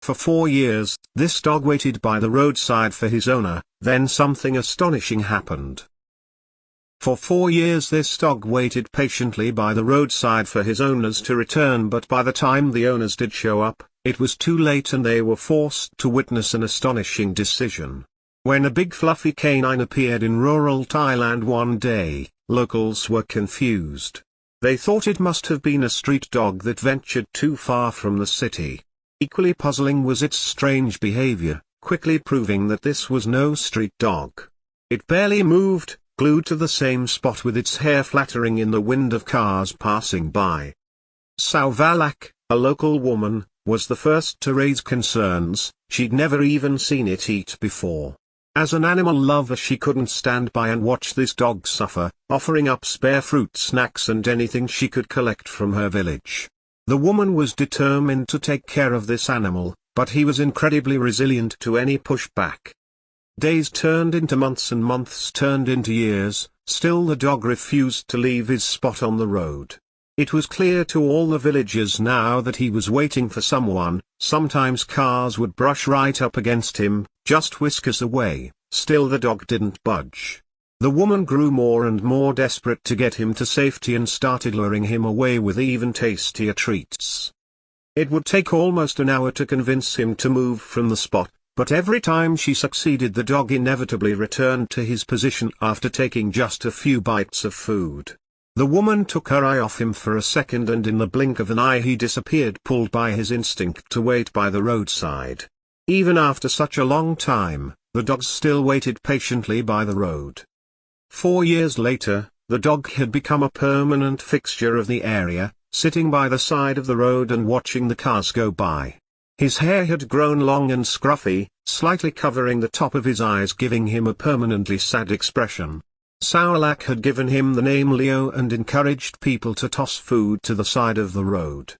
For 4 years, this dog waited by the roadside for his owner. Then something astonishing happened. For 4 years this dog waited patiently by the roadside for his owners to return, but by the time the owners did show up, it was too late and they were forced to witness an astonishing decision. When a big fluffy canine appeared in rural Thailand one day, locals were confused. They thought it must have been a street dog that ventured too far from the city. Equally puzzling was its strange behavior, quickly proving that this was no street dog. It barely moved, glued to the same spot with its hair fluttering in the wind of cars passing by. Sauvalak, a local woman, was the first to raise concerns. She'd never even seen it eat before. As an animal lover, she couldn't stand by and watch this dog suffer, offering up spare fruit snacks and anything she could collect from her village. The woman was determined to take care of this animal, but he was incredibly resilient to any pushback. Days turned into months and months turned into years, still the dog refused to leave his spot on the road. It was clear to all the villagers now that he was waiting for someone. Sometimes cars would brush right up against him, just whiskers away, still the dog didn't budge. The woman grew more and more desperate to get him to safety and started luring him away with even tastier treats. It would take almost an hour to convince him to move from the spot, but every time she succeeded, the dog inevitably returned to his position after taking just a few bites of food. The woman took her eye off him for a second and in the blink of an eye he disappeared, pulled by his instinct to wait by the roadside. Even after such a long time, the dog still waited patiently by the road. 4 years later, the dog had become a permanent fixture of the area, sitting by the side of the road and watching the cars go by. His hair had grown long and scruffy, slightly covering the top of his eyes, giving him a permanently sad expression. Sauvalak had given him the name Leo and encouraged people to toss food to the side of the road.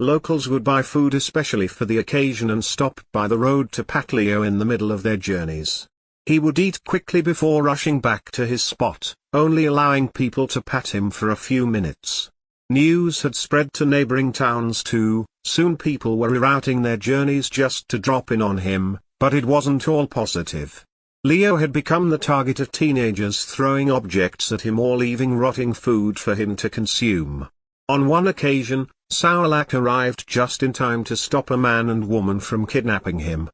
Locals would buy food especially for the occasion and stop by the road to pat Leo in the middle of their journeys. He would eat quickly before rushing back to his spot, only allowing people to pat him for a few minutes. News had spread to neighboring towns too. Soon people were rerouting their journeys just to drop in on him, but it wasn't all positive. Leo had become the target of teenagers throwing objects at him or leaving rotting food for him to consume. On one occasion, Sauvalak arrived just in time to stop a man and woman from kidnapping him.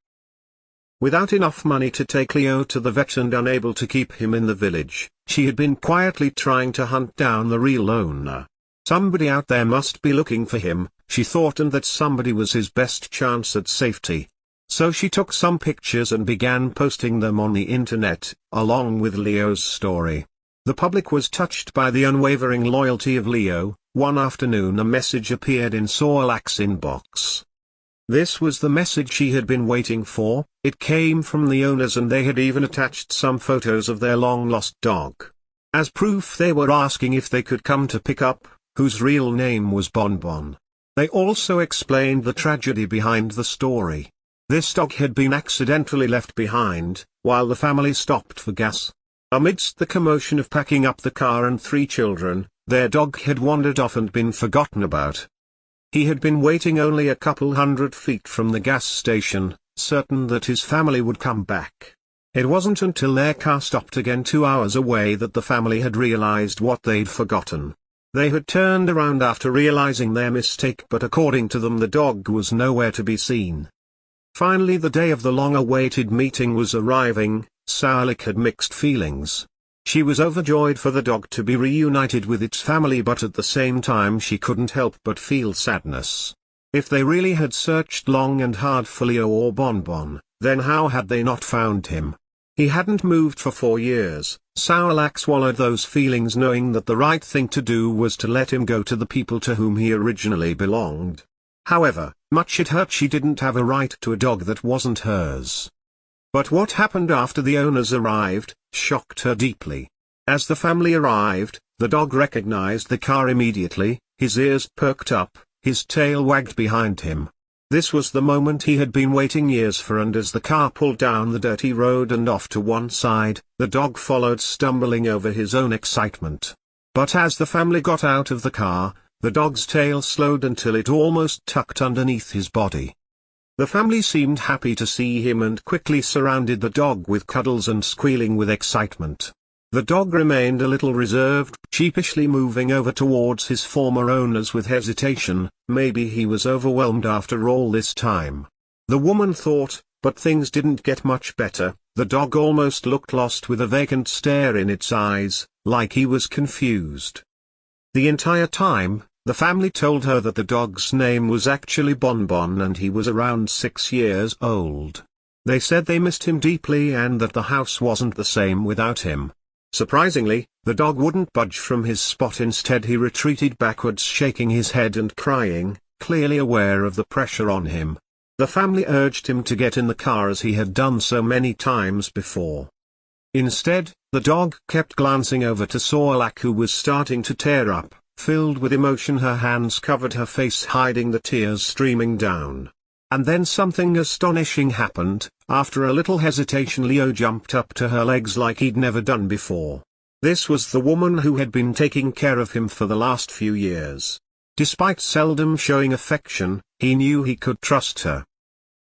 Without enough money to take Leo to the vet and unable to keep him in the village, she had been quietly trying to hunt down the real owner. Somebody out there must be looking for him, she thought, and that somebody was his best chance at safety. So she took some pictures and began posting them on the internet, along with Leo's story. The public was touched by the unwavering loyalty of Leo. One afternoon a message appeared in Sauvalak's inbox. This was the message she had been waiting for. It came from the owners and they had even attached some photos of their long-lost dog. As proof, they were asking if they could come to pick up, whose real name was Bonbon. They also explained the tragedy behind the story. This dog had been accidentally left behind, while the family stopped for gas. Amidst the commotion of packing up the car and 3 children, their dog had wandered off and been forgotten about. He had been waiting only a couple hundred feet from the gas station, certain that his family would come back. It wasn't until their car stopped again 2 hours away that the family had realized what they'd forgotten. They had turned around after realizing their mistake, but according to them the dog was nowhere to be seen. Finally the day of the long-awaited meeting was arriving. Sauvalak had mixed feelings. She was overjoyed for the dog to be reunited with its family, but at the same time she couldn't help but feel sadness. If they really had searched long and hard for Leo or Bonbon, then how had they not found him? He hadn't moved for 4 years. Sauvalak swallowed those feelings, knowing that the right thing to do was to let him go to the people to whom he originally belonged. However, much it hurt, she didn't have a right to a dog that wasn't hers. But what happened after the owners arrived shocked her deeply. As the family arrived, the dog recognized the car immediately. His ears perked up, his tail wagged behind him. This was the moment he had been waiting years for, and as the car pulled down the dirty road and off to one side, the dog followed, stumbling over his own excitement. But as the family got out of the car, the dog's tail slowed until it almost tucked underneath his body. The family seemed happy to see him and quickly surrounded the dog with cuddles and squealing with excitement. The dog remained a little reserved, sheepishly moving over towards his former owners with hesitation. Maybe he was overwhelmed after all this time. The woman thought, but things didn't get much better. The dog almost looked lost with a vacant stare in its eyes, like he was confused. The entire time, the family told her that the dog's name was actually Bonbon and he was around 6 years old. They said they missed him deeply and that the house wasn't the same without him. Surprisingly, the dog wouldn't budge from his spot. Instead he retreated backwards, shaking his head and crying, clearly aware of the pressure on him. The family urged him to get in the car as he had done so many times before. Instead, the dog kept glancing over to Sorlak, who was starting to tear up. Filled with emotion, her hands covered her face, hiding the tears streaming down. And then something astonishing happened. After a little hesitation, Leo jumped up to her legs like he'd never done before. This was the woman who had been taking care of him for the last few years. Despite seldom showing affection, he knew he could trust her.